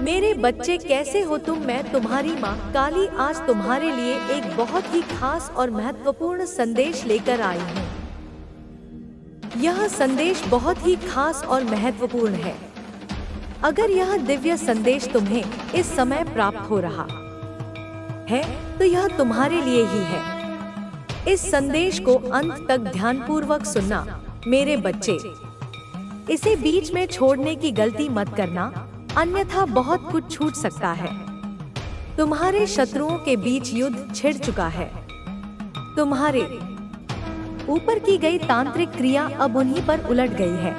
मेरे बच्चे कैसे हो तुम? मैं तुम्हारी माँ काली आज तुम्हारे लिए एक बहुत ही खास और महत्वपूर्ण संदेश लेकर आई हूँ। यह संदेश बहुत ही खास और महत्वपूर्ण है। अगर यह दिव्य संदेश तुम्हें इस समय प्राप्त हो रहा है तो यह तुम्हारे लिए ही है। इस संदेश को अंत तक ध्यानपूर्वक सुनना मेरे बच्चे। इसे बीच में छोड़ने की गलती मत करना, अन्यथा बहुत कुछ छूट सकता है। तुम्हारे शत्रुओं के बीच युद्ध छिड़ चुका है। तुम्हारे ऊपर की गई तांत्रिक क्रिया अब उन्हीं पर उलट गई है,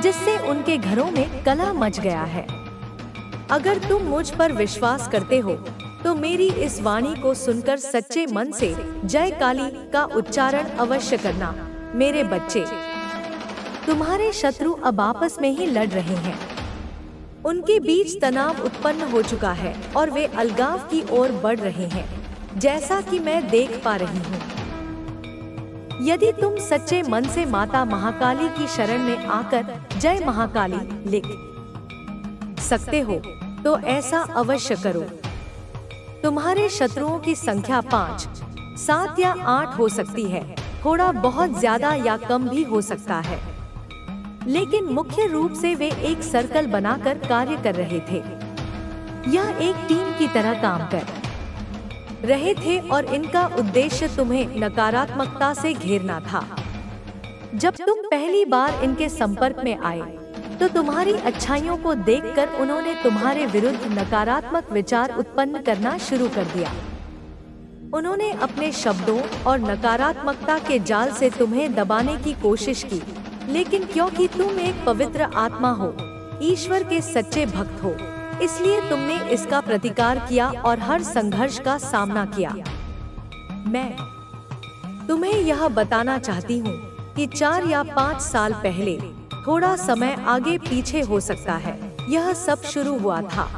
जिससे उनके घरों में कलह मच गया है। अगर तुम मुझ पर विश्वास करते हो तो मेरी इस वाणी को सुनकर सच्चे मन से जय काली का उच्चारण अवश्य करना मेरे बच्चे। तुम्हारे शत्रु अब आपस में ही लड़ रहे हैं। उनके बीच तनाव उत्पन्न हो चुका है और वे अलगाव की ओर बढ़ रहे हैं, जैसा कि मैं देख पा रही हूँ। यदि तुम सच्चे मन से माता महाकाली की शरण में आकर जय महाकाली लिख सकते हो तो ऐसा अवश्य करो। तुम्हारे शत्रुओं की संख्या 5, 7 या 8 हो सकती है, थोड़ा बहुत ज्यादा या कम भी हो सकता है, लेकिन मुख्य रूप से वे एक सर्कल बनाकर कार्य कर रहे थे। यह एक टीम की तरह काम कर रहे थे और इनका उद्देश्य तुम्हें नकारात्मकता से घेरना था। जब तुम पहली बार इनके संपर्क में आए तो तुम्हारी अच्छाइयों को देखकर उन्होंने तुम्हारे विरुद्ध नकारात्मक विचार उत्पन्न करना शुरू कर दिया। उन्होंने अपने शब्दों और नकारात्मकता के जाल से तुम्हें दबाने की कोशिश की, लेकिन क्योंकि तुम एक पवित्र आत्मा हो, ईश्वर के सच्चे भक्त हो, इसलिए तुमने इसका प्रतिकार किया और हर संघर्ष का सामना किया। मैं तुम्हें यह बताना चाहती हूँ कि 4 या 5 साल पहले, थोड़ा समय आगे पीछे हो सकता है, यह सब शुरू हुआ था,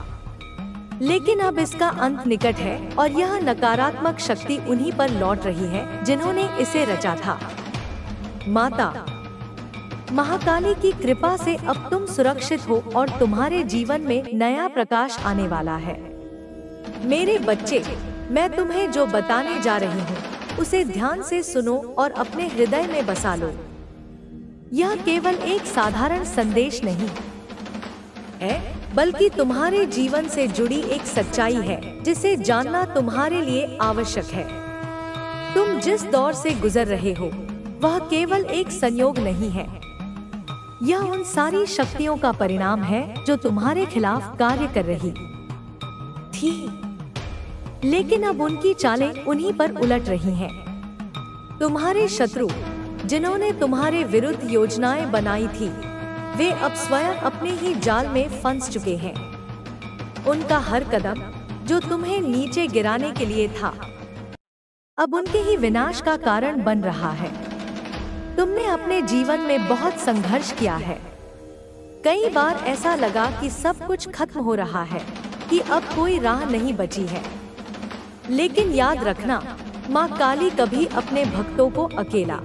लेकिन अब इसका अंत निकट है और यह नकारात्मक शक्ति उन्हीं पर लौट रही है जिन्होंने इसे रचा था। माता महाकाली की कृपा से अब तुम सुरक्षित हो और तुम्हारे जीवन में नया प्रकाश आने वाला है। मेरे बच्चे, मैं तुम्हें जो बताने जा रही हूँ उसे ध्यान से सुनो और अपने हृदय में बसा लो। यह केवल एक साधारण संदेश नहीं है, बल्कि तुम्हारे जीवन से जुड़ी एक सच्चाई है जिसे जानना तुम्हारे लिए आवश्यक है। तुम जिस दौर से गुजर रहे हो वह केवल एक संयोग नहीं है, यह उन सारी शक्तियों का परिणाम है जो तुम्हारे खिलाफ कार्य कर रही थी, लेकिन अब उनकी चालें उन्हीं पर उलट रही हैं। तुम्हारे शत्रु जिन्होंने तुम्हारे विरुद्ध योजनाएं बनाई थी, वे अब स्वयं अपने ही जाल में फंस चुके हैं। उनका हर कदम जो तुम्हें नीचे गिराने के लिए था, अब उनके ही विनाश का कारण बन रहा है। तुमने अपने जीवन में बहुत संघर्ष किया है। कई बार ऐसा लगा कि सब कुछ खत्म हो रहा है, कि अब कोई राह नहीं बची है। लेकिन याद रखना, माँ काली कभी अपने भक्तों को अकेला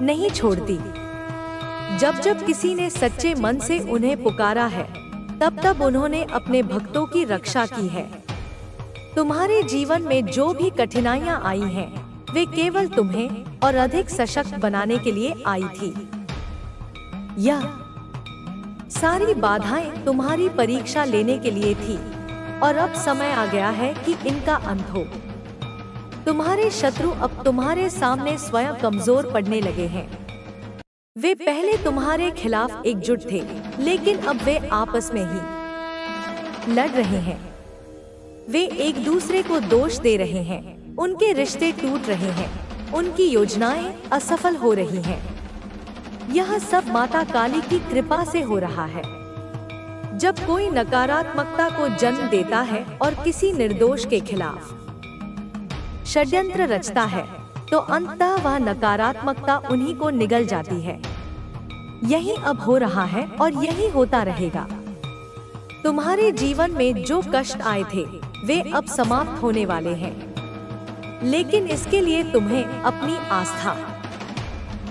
नहीं छोड़ती। जब जब किसी ने सच्चे मन से उन्हें पुकारा है, तब तब उन्होंने अपने भक्तों की रक्षा की है। तुम्हारे जीवन में जो भी कठिनाइयाँ आई हैं, वे केवल तुम्हें और अधिक सशक्त बनाने के लिए आई थी। यह सारी बाधाएं तुम्हारी परीक्षा लेने के लिए थी और अब समय आ गया है कि इनका अंत हो। तुम्हारे शत्रु अब तुम्हारे सामने स्वयं कमजोर पड़ने लगे हैं। वे पहले तुम्हारे खिलाफ एकजुट थे, लेकिन अब वे आपस में ही लड़ रहे हैं। वे एक दूसरे को दोष दे रहे हैं, उनके रिश्ते टूट रहे हैं, उनकी योजनाएं असफल हो रही हैं। यह सब माता काली की कृपा से हो रहा है। जब कोई नकारात्मकता को जन्म देता है और किसी निर्दोष के खिलाफ षड्यंत्र रचता है, तो अंततः वह नकारात्मकता उन्हीं को निगल जाती है। यही अब हो रहा है और यही होता रहेगा। तुम्हारे जीवन में जो कष्ट आए थे, वे अब समाप्त होने वाले हैं, लेकिन इसके लिए तुम्हें अपनी आस्था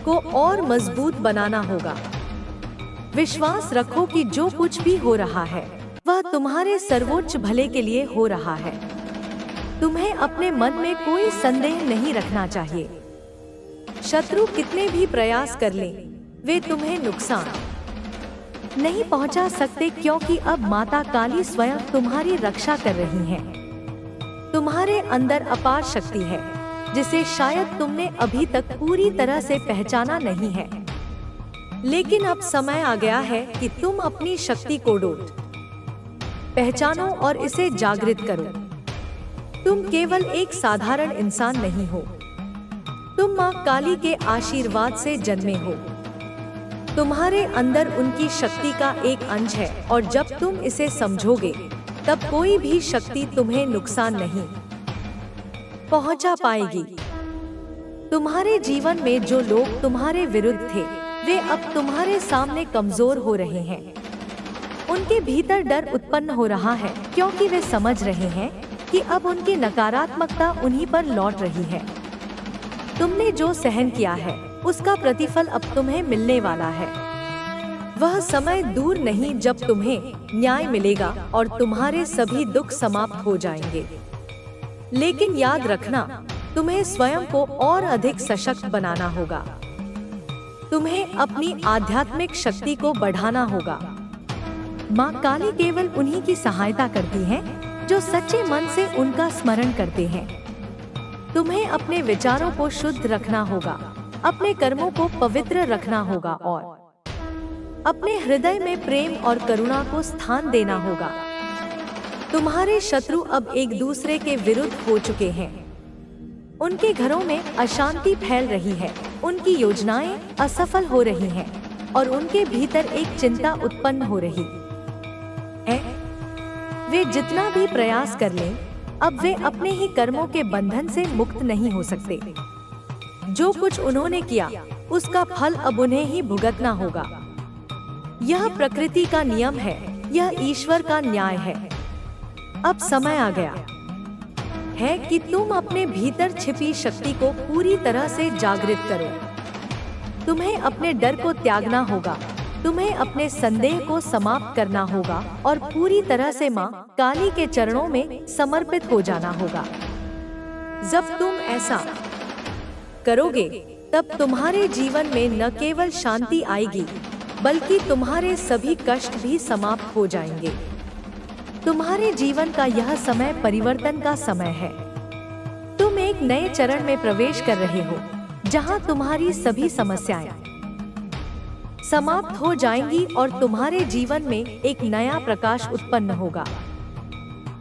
को और मजबूत बनाना होगा। विश्वास रखो कि जो कुछ भी हो रहा है वह तुम्हारे सर्वोच्च भले के लिए हो रहा है। तुम्हें अपने मन में कोई संदेह नहीं रखना चाहिए। शत्रु कितने भी प्रयास कर लें, वे तुम्हें नुकसान नहीं पहुंचा सकते, क्योंकि अब माता काली स्वयं तुम्हारी रक्षा कर रही हैं। तुम्हारे अंदर अपार शक्ति है जिसे शायद तुमने अभी तक पूरी तरह से पहचाना नहीं है, लेकिन अब समय आ गया है कि तुम अपनी शक्ति को पहचानो और इसे जागृत करो। तुम केवल एक साधारण इंसान नहीं हो, तुम माँ काली के आशीर्वाद से जन्मे हो। तुम्हारे अंदर उनकी शक्ति का एक अंश है, और जब तुम इसे समझोगे तब कोई भी शक्ति तुम्हें नुकसान नहीं पहुंचा पाएगी। तुम्हारे जीवन में जो लोग तुम्हारे विरुद्ध थे, वे अब तुम्हारे सामने कमजोर हो रहे हैं। उनके भीतर डर उत्पन्न हो रहा है, क्योंकि वे समझ रहे हैं कि अब उनकी नकारात्मकता उन्हीं पर लौट रही है। तुमने जो सहन किया है उसका प्रतिफल अब तुम्हें मिलने वाला है। वह समय दूर नहीं जब तुम्हें न्याय मिलेगा और तुम्हारे सभी दुख समाप्त हो जाएंगे। लेकिन याद रखना, तुम्हें स्वयं को और अधिक सशक्त बनाना होगा। तुम्हें अपनी आध्यात्मिक शक्ति को बढ़ाना होगा। माँ काली केवल उन्हीं की सहायता करती हैं जो सच्चे मन से उनका स्मरण करते हैं। तुम्हें अपने विचारों को शुद्ध रखना होगा, अपने कर्मों को पवित्र रखना होगा और अपने हृदय में प्रेम और करुणा को स्थान देना होगा। तुम्हारे शत्रु अब एक दूसरे के विरुद्ध हो चुके हैं। उनके घरों में अशांति फैल रही है, उनकी योजनाएं असफल हो रही हैं और उनके भीतर एक चिंता उत्पन्न हो रही है। वे जितना भी प्रयास कर लें, अब वे अपने ही कर्मों के बंधन से मुक्त नहीं हो सकते। जो कुछ उन्होंने किया उसका फल अब उन्हें ही भुगतना होगा। यह प्रकृति का नियम है, यह ईश्वर का न्याय है। अब समय आ गया है कि तुम अपने भीतर छिपी शक्ति को पूरी तरह से जागृत करो। तुम्हें अपने डर को त्यागना होगा, तुम्हें अपने संदेह को समाप्त करना होगा और पूरी तरह से माँ काली के चरणों में समर्पित हो जाना होगा। जब तुम ऐसा करोगे तब तुम्हारे जीवन में न केवल शांति आएगी, बल्कि तुम्हारे सभी कष्ट भी समाप्त हो जाएंगे। तुम्हारे जीवन का यह समय परिवर्तन का समय है। तुम एक नए चरण में प्रवेश कर रहे हो, जहां तुम्हारी सभी समस्याएं समाप्त हो जाएंगी और तुम्हारे जीवन में एक नया प्रकाश उत्पन्न होगा।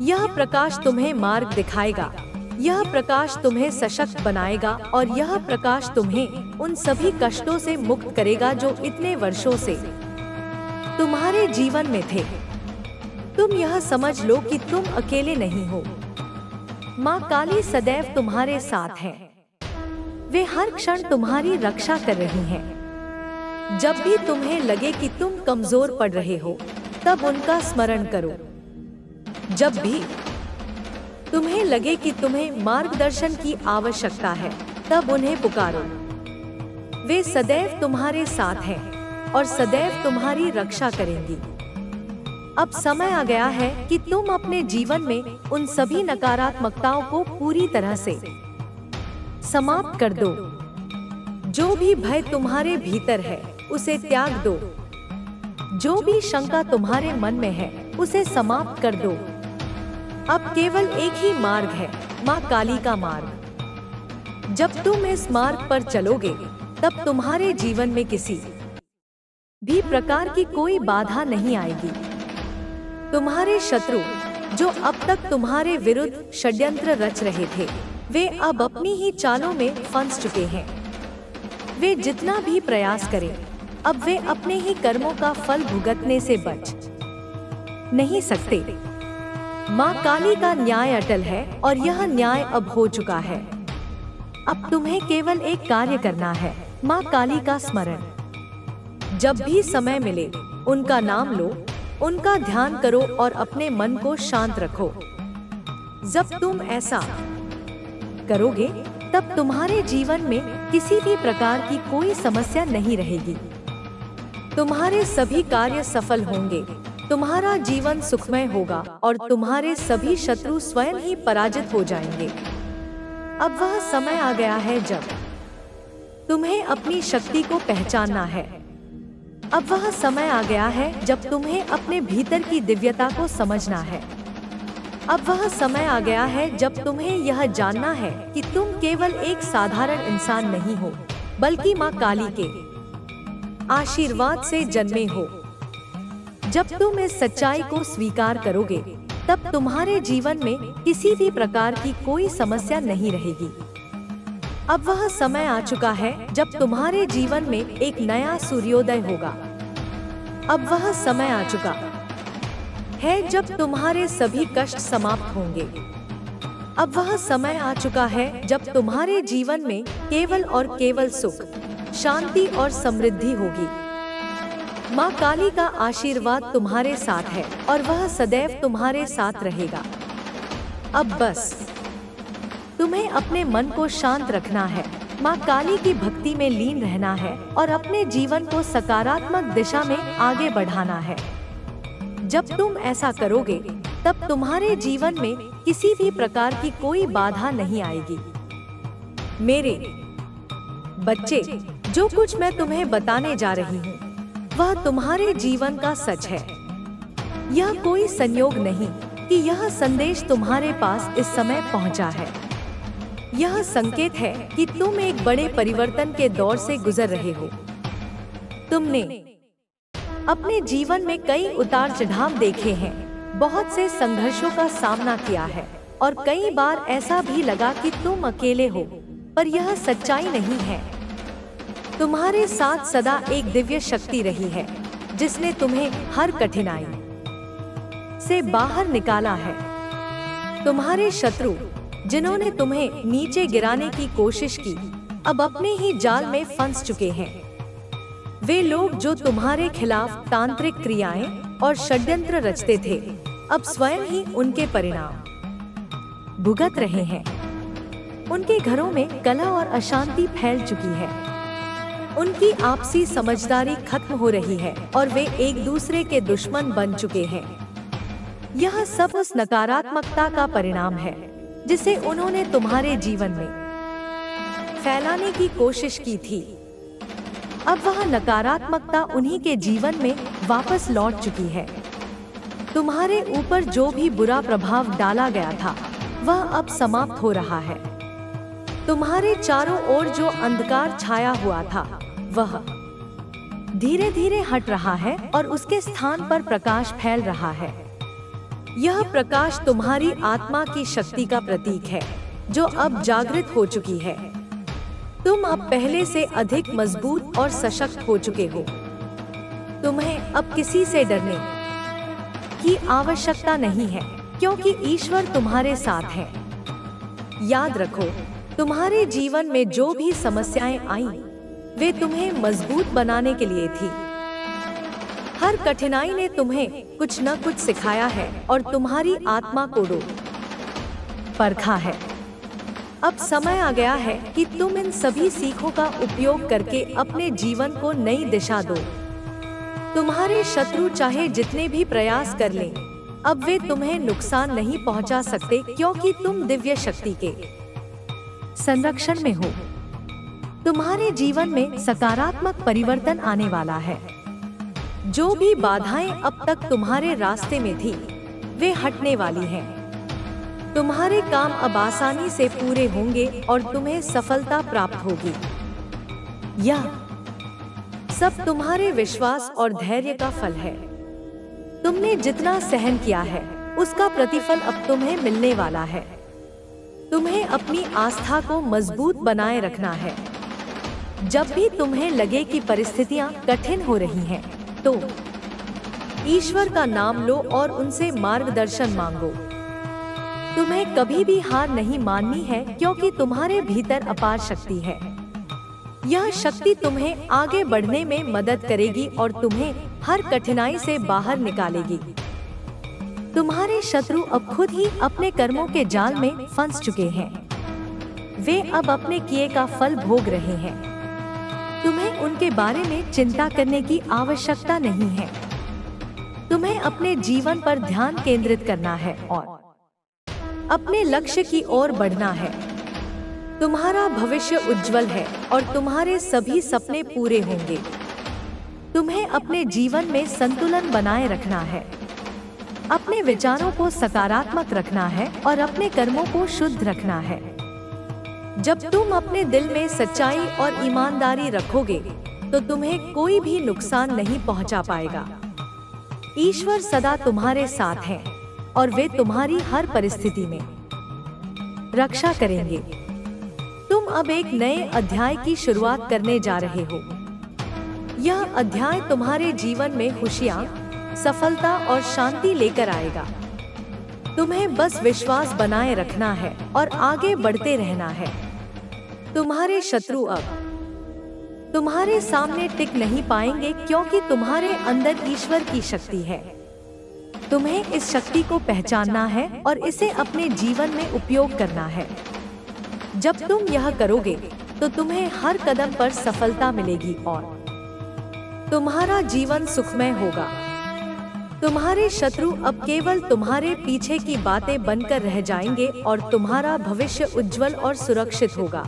यह प्रकाश तुम्हें मार्ग दिखाएगा, यह प्रकाश तुम्हें सशक्त बनाएगा और यह प्रकाश तुम्हें उन सभी कष्टों से मुक्त करेगा जो इतने वर्षों से तुम्हारे जीवन में थे। तुम यह समझ लो कि तुम अकेले नहीं हो। माँ काली सदैव तुम्हारे साथ है। वे हर क्षण तुम्हारी रक्षा कर रही हैं। जब भी तुम्हें लगे कि तुम कमजोर पड़ रहे हो, तब उनका स्मरण करो। जब भी तुम्हें लगे कि तुम्हें मार्गदर्शन की आवश्यकता है, तब उन्हें पुकारो। वे सदैव तुम्हारे साथ हैं और सदैव तुम्हारी रक्षा करेंगी। अब समय आ गया है कि तुम अपने जीवन में उन सभी नकारात्मकताओं को पूरी तरह से समाप्त कर दो। जो भी भय तुम्हारे भीतर है, उसे त्याग दो। जो भी शंका तुम्हारे मन में है, उसे समाप्त कर दो। अब केवल एक ही मार्ग है, माँ काली का मार्ग। जब तुम इस मार्ग पर चलोगे, तब तुम्हारे जीवन में किसी भी प्रकार की कोई बाधा नहीं आएगी। तुम्हारे शत्रु जो अब तक तुम्हारे विरुद्ध षड्यंत्र रच रहे थे, वे अब अपनी ही चालों में फंस चुके हैं। वे जितना भी प्रयास करें, अब वे अपने ही कर्मों का फल भुगतने से बच नहीं सकते। माँ काली का न्याय अटल है और यह न्याय अब हो चुका है। अब तुम्हें केवल एक कार्य करना है, माँ काली का स्मरण। जब भी समय मिले, उनका नाम लो, उनका ध्यान करो और अपने मन को शांत रखो। जब तुम ऐसा करोगे, तब तुम्हारे जीवन में किसी भी प्रकार की कोई समस्या नहीं रहेगी। तुम्हारे सभी कार्य सफल होंगे तुम्हारा जीवन सुखमय होगा और तुम्हारे सभी शत्रु स्वयं ही पराजित हो जाएंगे। अब वह समय आ गया है जब तुम्हें अपनी शक्ति को पहचानना है। अब वह समय आ गया है जब तुम्हें अपने भीतर की दिव्यता को समझना है। अब वह समय आ गया है जब तुम्हें यह जानना है कि तुम केवल एक साधारण इंसान नहीं हो, बल्कि माँ काली के आशीर्वाद से जन्मे हो। जब तुम इस सच्चाई को स्वीकार करोगे, तब तुम्हारे जीवन में किसी भी प्रकार की कोई समस्या नहीं रहेगी। अब वह समय आ चुका है जब तुम्हारे जीवन में एक नया सूर्योदय होगा। अब वह समय आ चुका है जब तुम्हारे सभी कष्ट समाप्त होंगे। अब वह समय आ चुका है जब तुम्हारे जीवन में केवल और केवल सुख, शांति और समृद्धि होगी। माँ काली का आशीर्वाद तुम्हारे साथ है और वह सदैव तुम्हारे साथ रहेगा। अब बस तुम्हें अपने मन को शांत रखना है, माँ काली की भक्ति में लीन रहना है और अपने जीवन को सकारात्मक दिशा में आगे बढ़ाना है। जब तुम ऐसा करोगे, तब तुम्हारे जीवन में किसी भी प्रकार की कोई बाधा नहीं आएगी। मेरे बच्चे, जो कुछ मैं तुम्हें बताने जा रही हूँ, वह तुम्हारे जीवन का सच है। यह कोई संयोग नहीं कि यह संदेश तुम्हारे पास इस समय पहुँचा है। यह संकेत है कि तुम एक बड़े परिवर्तन के दौर से गुजर रहे हो। तुमने अपने जीवन में कई उतार चढ़ाव देखे हैं, बहुत से संघर्षों का सामना किया है और कई बार ऐसा भी लगा कि तुम अकेले हो, पर यह सच्चाई नहीं है। तुम्हारे साथ सदा एक दिव्य शक्ति रही है, जिसने तुम्हें हर कठिनाई से बाहर निकाला है। तुम्हारे शत्रु, जिन्होंने तुम्हें नीचे गिराने की कोशिश की, अब अपने ही जाल में फंस चुके हैं। वे लोग जो तुम्हारे खिलाफ तांत्रिक क्रियाएं और षड्यंत्र रचते थे, अब स्वयं ही उनके परिणाम भुगत रहे हैं। उनके घरों में कलह और अशांति फैल चुकी है। उनकी आपसी समझदारी खत्म हो रही है और वे एक दूसरे के दुश्मन बन चुके हैं। यह सब उस नकारात्मकता का परिणाम है जिसे उन्होंने तुम्हारे जीवन में फैलाने की कोशिश की थी। अब वह नकारात्मकता उन्हीं के जीवन में वापस लौट चुकी है। तुम्हारे ऊपर जो भी बुरा प्रभाव डाला गया था, वह अब समाप्त हो रहा है। तुम्हारे चारों ओर जो अंधकार छाया हुआ था, वह धीरे धीरे हट रहा है और उसके स्थान पर प्रकाश फैल रहा है। यह प्रकाश तुम्हारी आत्मा की शक्ति का प्रतीक है, जो अब जागृत हो चुकी है। तुम अब पहले से अधिक मजबूत और सशक्त हो चुके हो। तुम्हें अब किसी से डरने की आवश्यकता नहीं है, क्योंकि ईश्वर तुम्हारे साथ है। याद रखो, तुम्हारे जीवन में जो भी समस्याएं आईं, वे तुम्हें मजबूत बनाने के लिए थी। हर कठिनाई ने तुम्हें कुछ न कुछ सिखाया है और तुम्हारी आत्मा को परखा है। अब समय आ गया है कि तुम इन सभी सीखों का उपयोग करके अपने जीवन को नई दिशा दो। तुम्हारे शत्रु चाहे जितने भी प्रयास कर लें, अब वे तुम्हें नुकसान नहीं पहुंचा सकते, क्योंकि तुम दिव्य शक्ति के संरक्षण में हो। तुम्हारे जीवन में सकारात्मक परिवर्तन आने वाला है। जो भी बाधाएं अब तक तुम्हारे रास्ते में थी, वे हटने वाली हैं। तुम्हारे काम अब आसानी से पूरे होंगे और तुम्हें सफलता प्राप्त होगी। यह सब तुम्हारे विश्वास और धैर्य का फल है। तुमने जितना सहन किया है, उसका प्रतिफल अब तुम्हें मिलने वाला है। तुम्हें अपनी आस्था को मजबूत बनाए रखना है। जब भी तुम्हें लगे कि परिस्थितियां कठिन हो रही हैं, तो ईश्वर का नाम लो और उनसे मार्गदर्शन मांगो। तुम्हें कभी भी हार नहीं माननी है, क्योंकि तुम्हारे भीतर अपार शक्ति है। यह शक्ति तुम्हें आगे बढ़ने में मदद करेगी और तुम्हें हर कठिनाई से बाहर निकालेगी। तुम्हारे शत्रु अब खुद ही अपने कर्मों के जाल में फंस चुके हैं। वे अब अपने किए का फल भोग रहे हैं। तुम्हें उनके बारे में चिंता करने की आवश्यकता नहीं है। तुम्हें अपने जीवन पर ध्यान केंद्रित करना है और अपने लक्ष्य की ओर बढ़ना है। तुम्हारा भविष्य उज्जवल है और तुम्हारे सभी सपने पूरे होंगे। तुम्हें अपने जीवन में संतुलन बनाए रखना है, अपने विचारों को सकारात्मक रखना है और अपने कर्मों को शुद्ध रखना है। जब तुम अपने दिल में सच्चाई और ईमानदारी रखोगे तो तुम्हें कोई भी नुकसान नहीं पहुंचा पाएगा। ईश्वर सदा तुम्हारे साथ हैं और वे तुम्हारी हर परिस्थिति में रक्षा करेंगे। तुम अब एक नए अध्याय की शुरुआत करने जा रहे हो। यह अध्याय तुम्हारे जीवन में खुशियाँ, सफलता और शांति लेकर आएगा। तुम्हें बस विश्वास बनाए रखना है और आगे बढ़ते रहना है। तुम्हारे शत्रु अब तुम्हारे सामने टिक नहीं पाएंगे क्योंकि तुम्हारे अंदर ईश्वर की शक्ति है। तुम्हें इस शक्ति को पहचानना है और इसे अपने जीवन में उपयोग करना है। जब तुम यह करोगे तो तुम्हें हर कदम पर सफलता मिलेगी और तुम्हारा जीवन सुखमय होगा। तुम्हारे शत्रु अब केवल तुम्हारे पीछे की बातें बनकर रह जाएंगे और तुम्हारा भविष्य उज्जवल और सुरक्षित होगा।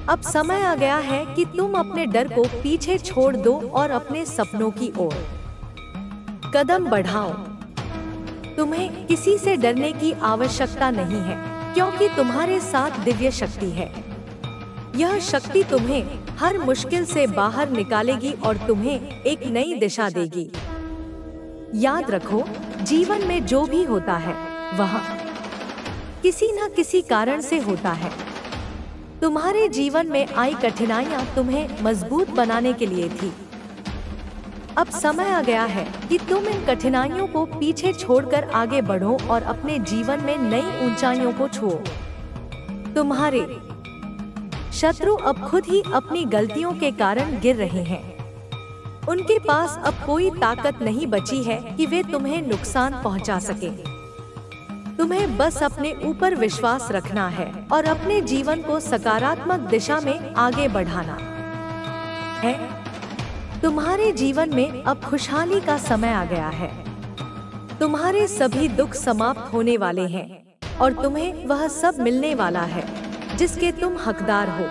अब समय आ गया है कि तुम अपने डर को पीछे छोड़ दो और अपने सपनों की ओर कदम बढ़ाओ। तुम्हें किसी से डरने की आवश्यकता नहीं है क्योंकि तुम्हारे साथ दिव्य शक्ति है। यह शक्ति तुम्हें हर मुश्किल से बाहर निकालेगी और तुम्हें एक नई दिशा देगी। याद रखो, जीवन में जो भी होता है वह किसी न किसी कारण से होता है। तुम्हारे जीवन में आई कठिनाइयां तुम्हें मजबूत बनाने के लिए थी। अब समय आ गया है कि तुम इन कठिनाइयों को पीछे छोड़कर आगे बढ़ो और अपने जीवन में नई ऊंचाइयों को छुओ। तुम्हारे शत्रु अब खुद ही अपनी गलतियों के कारण गिर रहे हैं। उनके पास अब कोई ताकत नहीं बची है कि वे तुम्हें नुकसान पहुंचा सके। तुम्हें बस अपने ऊपर विश्वास रखना है और अपने जीवन को सकारात्मक दिशा में आगे बढ़ाना है। तुम्हारे जीवन में अब खुशहाली का समय आ गया है। तुम्हारे सभी दुख समाप्त होने वाले हैं और तुम्हें वह सब मिलने वाला है जिसके तुम हकदार हो।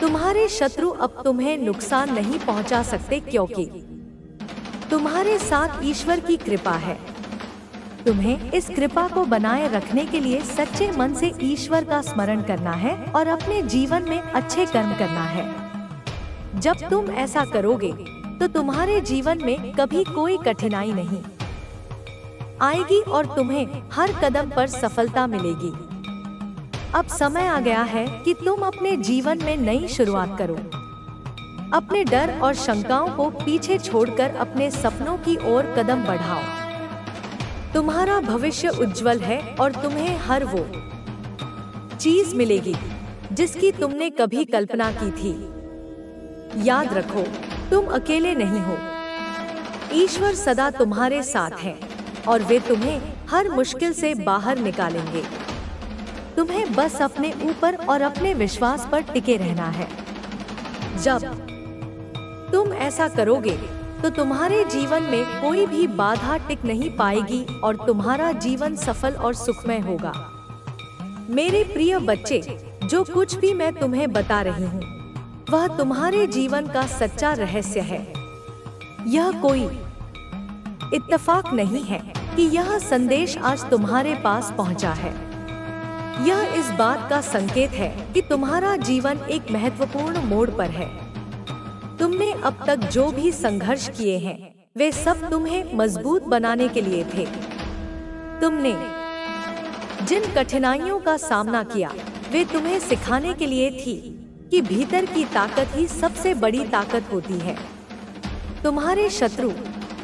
तुम्हारे शत्रु अब तुम्हें नुकसान नहीं पहुंचा सकते क्योंकि तुम्हारे साथ ईश्वर की कृपा है। तुम्हें इस कृपा को बनाए रखने के लिए सच्चे मन से ईश्वर का स्मरण करना है और अपने जीवन में अच्छे कर्म करना है। जब तुम ऐसा करोगे तो तुम्हारे जीवन में कभी कोई कठिनाई नहीं आएगी और तुम्हें हर कदम पर सफलता मिलेगी। अब समय आ गया है कि तुम अपने जीवन में नई शुरुआत करो। अपने डर और शंकाओं को पीछे छोड़कर अपने सपनों की ओर कदम बढ़ाओ। तुम्हारा भविष्य उज्जवल है और तुम्हें हर वो चीज मिलेगी जिसकी तुमने कभी कल्पना की थी। याद रखो, तुम अकेले नहीं हो। ईश्वर सदा तुम्हारे साथ है और वे तुम्हें हर मुश्किल से बाहर निकालेंगे। तुम्हें बस अपने ऊपर और अपने विश्वास पर टिके रहना है। जब तुम ऐसा करोगे तो तुम्हारे जीवन में कोई भी बाधा टिक नहीं पाएगी और तुम्हारा जीवन सफल और सुखमय होगा। मेरे प्रिय बच्चे, जो कुछ भी मैं तुम्हें बता रही हूँ वह तुम्हारे जीवन का सच्चा रहस्य है। यह कोई इत्तेफाक नहीं है कि यह संदेश आज तुम्हारे पास पहुँचा है। यह इस बात का संकेत है कि तुम्हारा जीवन एक महत्वपूर्ण मोड़ पर है। तुमने अब तक जो भी संघर्ष किए हैं वे सब तुम्हें मजबूत बनाने के लिए थे। तुमने जिन कठिनाइयों का सामना किया वे तुम्हें सिखाने के लिए थी कि भीतर की ताकत ही सबसे बड़ी ताकत होती है। तुम्हारे शत्रु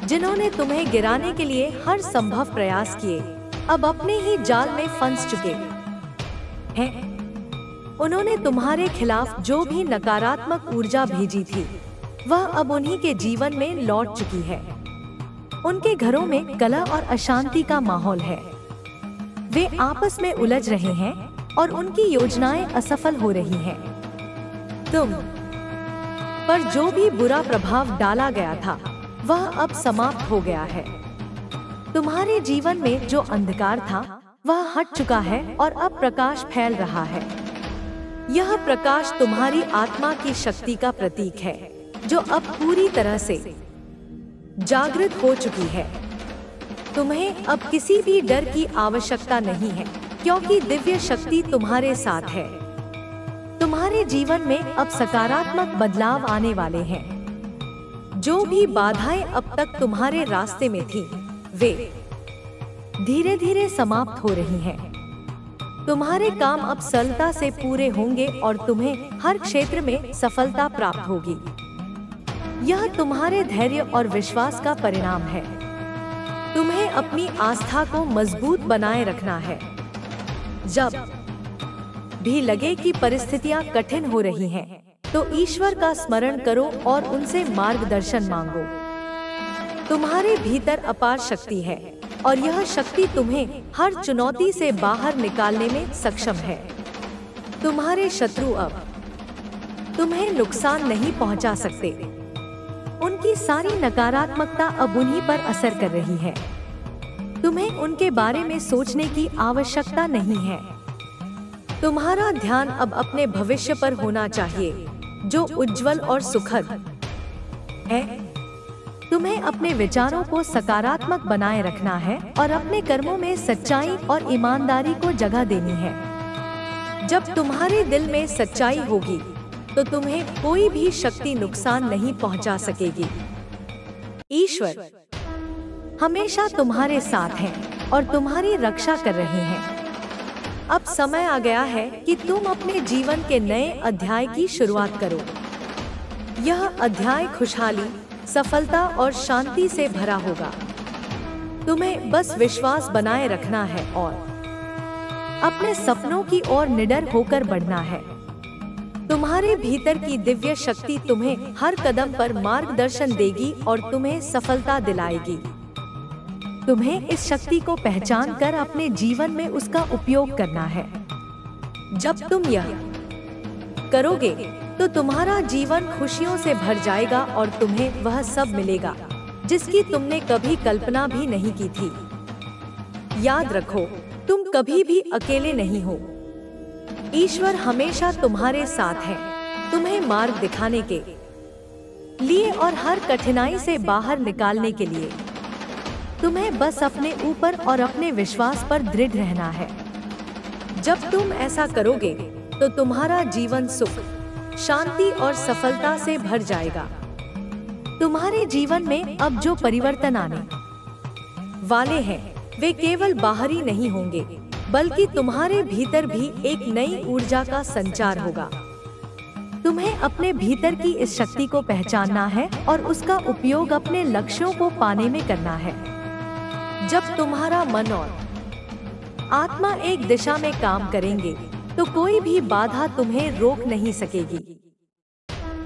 जिन्होंने तुम्हें गिराने के लिए हर संभव प्रयास किए अब अपने ही जाल में फंस चुके हैं। उन्होंने तुम्हारे खिलाफ जो भी नकारात्मक ऊर्जा भेजी थी वह अब उन्हीं के जीवन में लौट चुकी है। उनके घरों में कलह और अशांति का माहौल है। वे आपस में उलझ रहे हैं और उनकी योजनाएं असफल हो रही हैं। तुम पर जो भी बुरा प्रभाव डाला गया था वह अब समाप्त हो गया है। तुम्हारे जीवन में जो अंधकार था वह हट चुका है और अब प्रकाश फैल रहा है। यह प्रकाश तुम्हारी आत्मा की शक्ति का प्रतीक है, जो अब पूरी तरह से जागृत हो चुकी है। तुम्हें अब किसी भी डर की आवश्यकता नहीं है, क्योंकि दिव्य शक्ति तुम्हारे साथ है। तुम्हारे जीवन में अब सकारात्मक बदलाव आने वाले हैं। जो भी बाधाएं अब तक तुम्हारे रास्ते में थी, वे धीरे धीरे समाप्त हो रही हैं। तुम्हारे काम अब सरलता से पूरे होंगे और तुम्हें हर क्षेत्र में सफलता प्राप्त होगी। यह तुम्हारे धैर्य और विश्वास का परिणाम है। तुम्हें अपनी आस्था को मजबूत बनाए रखना है। जब भी लगे कि परिस्थितियां कठिन हो रही हैं, तो ईश्वर का स्मरण करो और उनसे मार्गदर्शन मांगो। तुम्हारे भीतर अपार शक्ति है और यह शक्ति तुम्हें हर चुनौती से बाहर निकालने में सक्षम है। तुम्हारे शत्रु अब तुम्हें नुकसान नहीं पहुंचा सकते। उनकी सारी नकारात्मकता अब उन्हीं पर असर कर रही है। तुम्हें उनके बारे में सोचने की आवश्यकता नहीं है। तुम्हारा ध्यान अब अपने भविष्य पर होना चाहिए, जो उज्जवल और सुखद है। तुम्हें अपने विचारों को सकारात्मक बनाए रखना है और अपने कर्मों में सच्चाई और ईमानदारी को जगह देनी है। जब तुम्हारे दिल में सच्चाई होगी, तो तुम्हें कोई भी शक्ति नुकसान नहीं पहुंचा सकेगी। ईश्वर हमेशा तुम्हारे साथ हैं और तुम्हारी रक्षा कर रहे हैं। अब समय आ गया है कि तुम अपने जीवन के नए अध्याय की शुरुआत करो। यह अध्याय खुशहाली, सफलता और शांति से भरा होगा। तुम्हें बस विश्वास बनाए रखना है और अपने सपनों की ओर निडर होकर बढ़ना है। तुम्हारे भीतर की दिव्य शक्ति तुम्हें हर कदम पर मार्गदर्शन देगी और तुम्हें सफलता दिलाएगी। तुम्हें इस शक्ति को पहचान कर अपने जीवन में उसका उपयोग करना है। जब तुम यह करोगे, तो तुम्हारा जीवन खुशियों से भर जाएगा और तुम्हें वह सब मिलेगा जिसकी तुमने कभी कल्पना भी नहीं की थी। याद रखो, तुम कभी भी अकेले नहीं हो। ईश्वर हमेशा तुम्हारे साथ है, तुम्हें मार्ग दिखाने के लिए और हर कठिनाई से बाहर निकालने के लिए। तुम्हें बस अपने ऊपर और अपने विश्वास पर दृढ़ रहना है। जब तुम ऐसा करोगे, तो तुम्हारा जीवन सुख, शांति और सफलता से भर जाएगा। तुम्हारे जीवन में अब जो परिवर्तन आने वाले हैं, वे केवल बाहरी नहीं होंगे, बल्कि तुम्हारे भीतर भी एक नई ऊर्जा का संचार होगा। तुम्हें अपने भीतर की इस शक्ति को पहचानना है और उसका उपयोग अपने लक्ष्यों को पाने में करना है। जब तुम्हारा मन और आत्मा एक दिशा में काम करेंगे, तो कोई भी बाधा तुम्हें रोक नहीं सकेगी।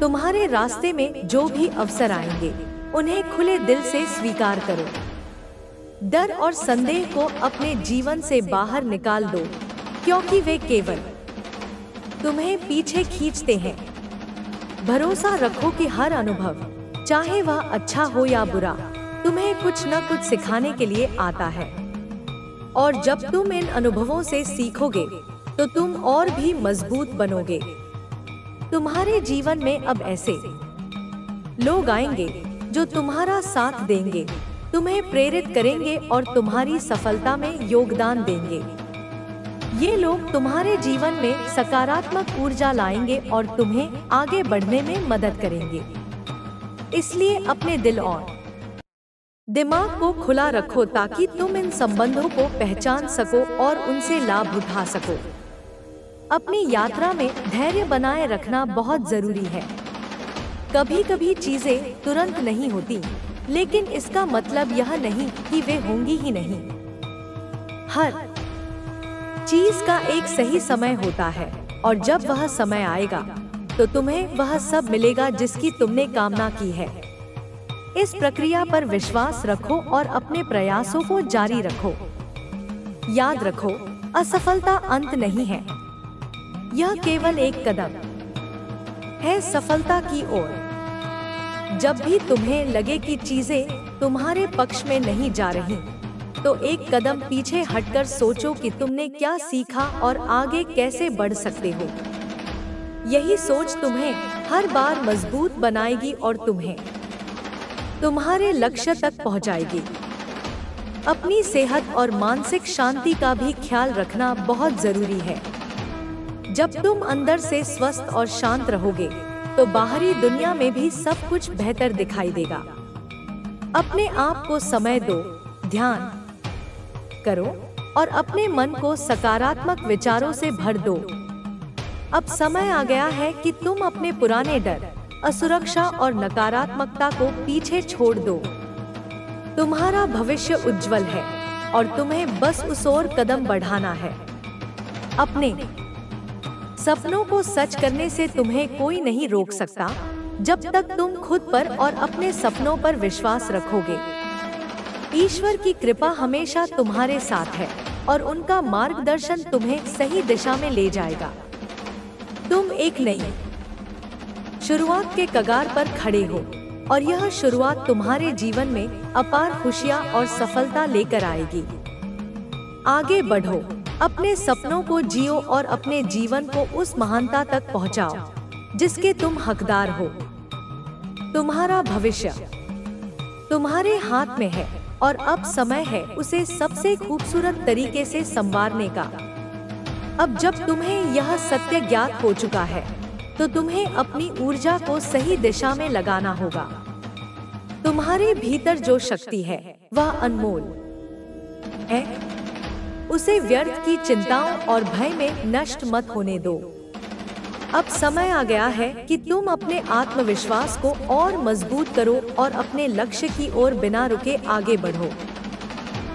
तुम्हारे रास्ते में जो भी अवसर आएंगे, उन्हें खुले दिल से स्वीकार करो। डर और संदेह को अपने जीवन से बाहर निकाल दो, क्योंकि वे केवल तुम्हें पीछे खींचते हैं। भरोसा रखो कि हर अनुभव, चाहे वह अच्छा हो या बुरा, तुम्हें कुछ न कुछ सिखाने के लिए आता है। और जब तुम इन अनुभवों से सीखोगे, तो तुम और भी मजबूत बनोगे। तुम्हारे जीवन में अब ऐसे लोग आएंगे जो तुम्हारा साथ देंगे, तुम्हें प्रेरित करेंगे और तुम्हारी सफलता में योगदान देंगे। ये लोग तुम्हारे जीवन में सकारात्मक ऊर्जा लाएंगे और तुम्हें आगे बढ़ने में मदद करेंगे। इसलिए अपने दिल और दिमाग को खुला रखो, ताकि तुम इन संबंधों को पहचान सको और उनसे लाभ उठा सको। अपनी यात्रा में धैर्य बनाए रखना बहुत जरूरी है। कभी कभी चीजें तुरंत नहीं होती, लेकिन इसका मतलब यह नहीं कि वे होंगी ही नहीं। हर चीज का एक सही समय होता है, और जब वह समय आएगा, तो तुम्हें वह सब मिलेगा जिसकी तुमने कामना की है। इस प्रक्रिया पर विश्वास रखो और अपने प्रयासों को जारी रखो। याद रखो, असफलता अंत नहीं है, यह केवल एक कदम है सफलता की ओर। जब भी तुम्हें लगे कि चीजें तुम्हारे पक्ष में नहीं जा रही, तो एक कदम पीछे हटकर सोचो कि तुमने क्या सीखा और आगे कैसे बढ़ सकते हो। यही सोच तुम्हें हर बार मजबूत बनाएगी और तुम्हें तुम्हारे लक्ष्य तक पहुंचाएगी। अपनी सेहत और मानसिक शांति का भी ख्याल रखना बहुत जरूरी है। जब तुम अंदर से स्वस्थ और शांत रहोगे, तो बाहरी दुनिया में भी सब कुछ बेहतर दिखाई देगा। अपने आप को समय दो, ध्यान करो और अपने मन को सकारात्मक विचारों से भर दो। अब समय आ गया है कि तुम अपने पुराने डर, असुरक्षा और नकारात्मकता को पीछे छोड़ दो। तुम्हारा भविष्य उज्जवल है और तुम्हें बस उस ओर कदम बढ़ाना है। अपने सपनों को सच करने से तुम्हें कोई नहीं रोक सकता, जब तक तुम खुद पर और अपने सपनों पर विश्वास रखोगे। ईश्वर की कृपा हमेशा तुम्हारे साथ है और उनका मार्गदर्शन तुम्हें सही दिशा में ले जाएगा। तुम एक नई शुरुआत के कगार पर खड़े हो और यह शुरुआत तुम्हारे जीवन में अपार खुशियां और सफलता लेकर आएगी। आगे बढ़ो, अपने सपनों को जियो और अपने जीवन को उस महानता तक पहुंचाओ जिसके तुम हकदार हो। तुम्हारा भविष्य तुम्हारे हाथ में है और अब समय है उसे सबसे खूबसूरत तरीके से संवारने का। अब जब तुम्हें यह सत्य ज्ञात हो चुका है, तो तुम्हें अपनी ऊर्जा को सही दिशा में लगाना होगा। तुम्हारे भीतर जो शक्ति है वह अनमोल है। उसे व्यर्थ की चिंताओं और भय में नष्ट मत होने दो। अब समय आ गया है कि तुम अपने आत्मविश्वास को और मजबूत करो और अपने लक्ष्य की ओर बिना रुके आगे बढ़ो।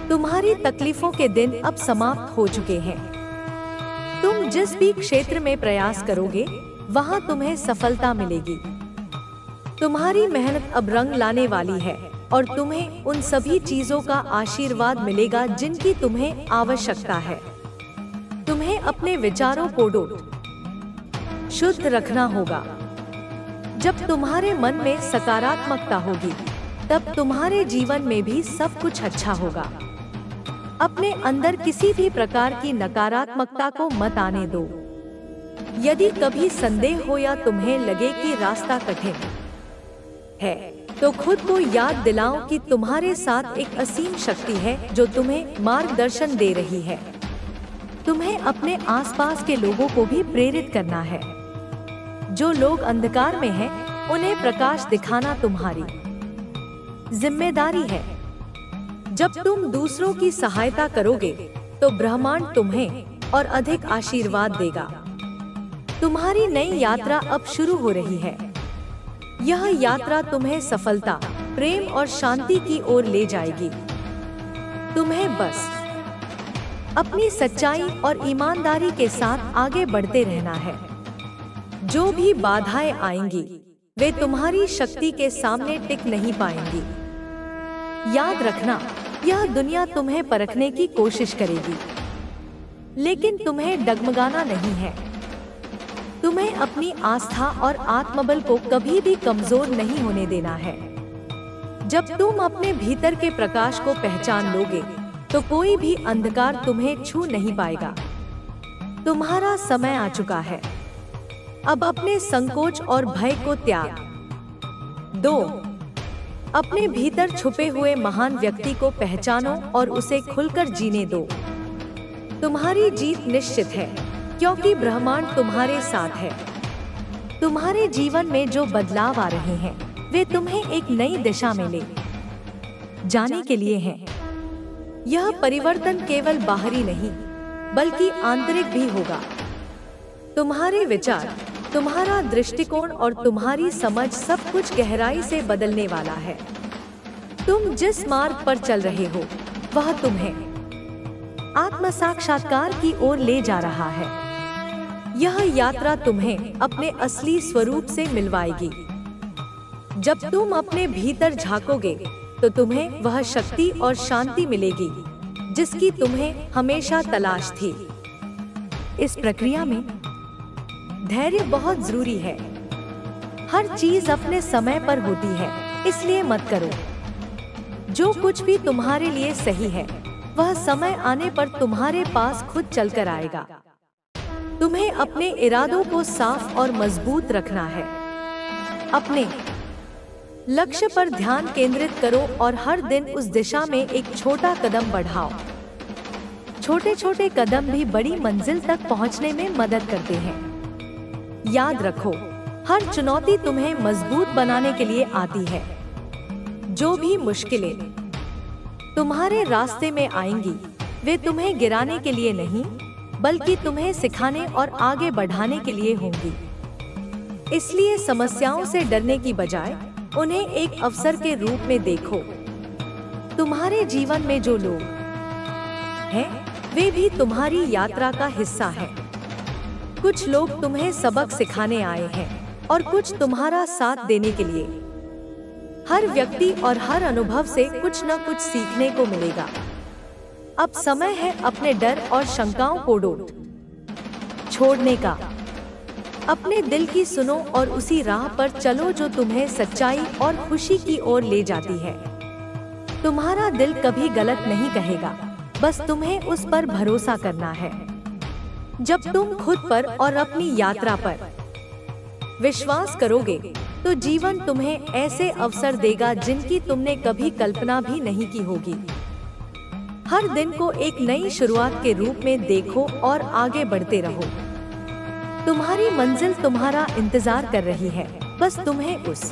तुम्हारी तकलीफों के दिन अब समाप्त हो चुके हैं। तुम जिस भी क्षेत्र में प्रयास करोगे, वहां तुम्हें सफलता मिलेगी। तुम्हारी मेहनत अब रंग लाने वाली है और तुम्हें उन सभी चीजों का आशीर्वाद मिलेगा जिनकी तुम्हें आवश्यकता है। तुम्हें अपने विचारों को शुद्ध रखना होगा। जब तुम्हारे मन में सकारात्मकता होगी, तब तुम्हारे जीवन में भी सब कुछ अच्छा होगा। अपने अंदर किसी भी प्रकार की नकारात्मकता को मत आने दो। यदि कभी संदेह हो या तुम्हें लगे कि रास्ता कठिन है, तो खुद को याद दिलाओ कि तुम्हारे साथ एक असीम शक्ति है जो तुम्हें मार्गदर्शन दे रही है। तुम्हें अपने आसपास के लोगों को भी प्रेरित करना है। जो लोग अंधकार में हैं, उन्हें प्रकाश दिखाना तुम्हारी जिम्मेदारी है। जब तुम दूसरों की सहायता करोगे, तो ब्रह्मांड तुम्हें और अधिक आशीर्वाद देगा। तुम्हारी नई यात्रा अब शुरू हो रही है। यह यात्रा तुम्हें सफलता, प्रेम और शांति की ओर ले जाएगी। तुम्हें बस अपनी सच्चाई और ईमानदारी के साथ आगे बढ़ते रहना है। जो भी बाधाएं आएंगी, वे तुम्हारी शक्ति के सामने टिक नहीं पाएंगी। याद रखना, यह दुनिया तुम्हें परखने की कोशिश करेगी, लेकिन तुम्हें डगमगाना नहीं है। तुम्हें अपनी आस्था और आत्मबल को कभी भी कमजोर नहीं होने देना है। जब तुम अपने भीतर के प्रकाश को पहचान लोगे, तो कोई भी अंधकार तुम्हें छू नहीं पाएगा। तुम्हारा समय आ चुका है। अब अपने संकोच और भय को त्याग दो। अपने भीतर छुपे हुए महान व्यक्ति को पहचानो और उसे खुलकर जीने दो। तुम्हारी जीत निश्चित है, क्योंकि ब्रह्मांड तुम्हारे साथ है। तुम्हारे जीवन में जो बदलाव आ रहे हैं, वे तुम्हें एक नई दिशा में ले जाने के लिए हैं। यह परिवर्तन केवल बाहरी नहीं, बल्कि आंतरिक भी होगा। तुम्हारे विचार, तुम्हारा दृष्टिकोण और तुम्हारी समझ सब कुछ गहराई से बदलने वाला है। तुम जिस मार्ग पर चल रहे हो, वह तुम्हें आत्म साक्षात्कार की ओर ले जा रहा है। यह यात्रा तुम्हें अपने असली स्वरूप से मिलवाएगी। जब तुम अपने भीतर झांकोगे, तो तुम्हें वह शक्ति और शांति मिलेगी जिसकी तुम्हें हमेशा तलाश थी। इस प्रक्रिया में धैर्य बहुत जरूरी है। हर चीज अपने समय पर होती है, इसलिए मत करो। जो कुछ भी तुम्हारे लिए सही है वह समय आने पर तुम्हारे पास खुद चलकर आएगा। तुम्हें अपने इरादों को साफ और मजबूत रखना है। अपने लक्ष्य पर ध्यान केंद्रित करो और हर दिन उस दिशा में एक छोटा कदम बढ़ाओ। छोटे छोटे कदम भी बड़ी मंजिल तक पहुंचने में मदद करते हैं। याद रखो, हर चुनौती तुम्हें मजबूत बनाने के लिए आती है। जो भी मुश्किलें तुम्हारे रास्ते में आएंगी वे तुम्हें गिराने के लिए नहीं बल्कि तुम्हें सिखाने और आगे बढ़ाने के लिए होंगी। इसलिए समस्याओं से डरने की बजाय उन्हें एक अवसर के रूप में देखो। तुम्हारे जीवन में जो लोग हैं वे भी तुम्हारी यात्रा का हिस्सा हैं। कुछ लोग तुम्हें सबक सिखाने आए हैं और कुछ तुम्हारा साथ देने के लिए। हर व्यक्ति और हर अनुभव से कुछ न कुछ सीखने को मिलेगा। अब समय है अपने डर और शंकाओं को छोड़ने का। अपने दिल की सुनो और उसी राह पर चलो जो तुम्हें सच्चाई और खुशी की ओर ले जाती है। तुम्हारा दिल कभी गलत नहीं कहेगा, बस तुम्हें उस पर भरोसा करना है। जब तुम खुद पर और अपनी यात्रा पर विश्वास करोगे तो जीवन तुम्हें ऐसे अवसर देगा जिनकी तुमने कभी कल्पना भी नहीं की होगी। हर दिन को एक नई शुरुआत के रूप में देखो और आगे बढ़ते रहो। तुम्हारी मंजिल तुम्हारा इंतजार कर रही है, बस तुम्हें उस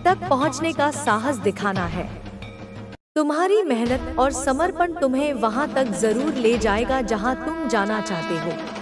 तक पहुंचने का साहस दिखाना है। तुम्हारी मेहनत और समर्पण तुम्हें वहां तक जरूर ले जाएगा जहां तुम जाना चाहते हो।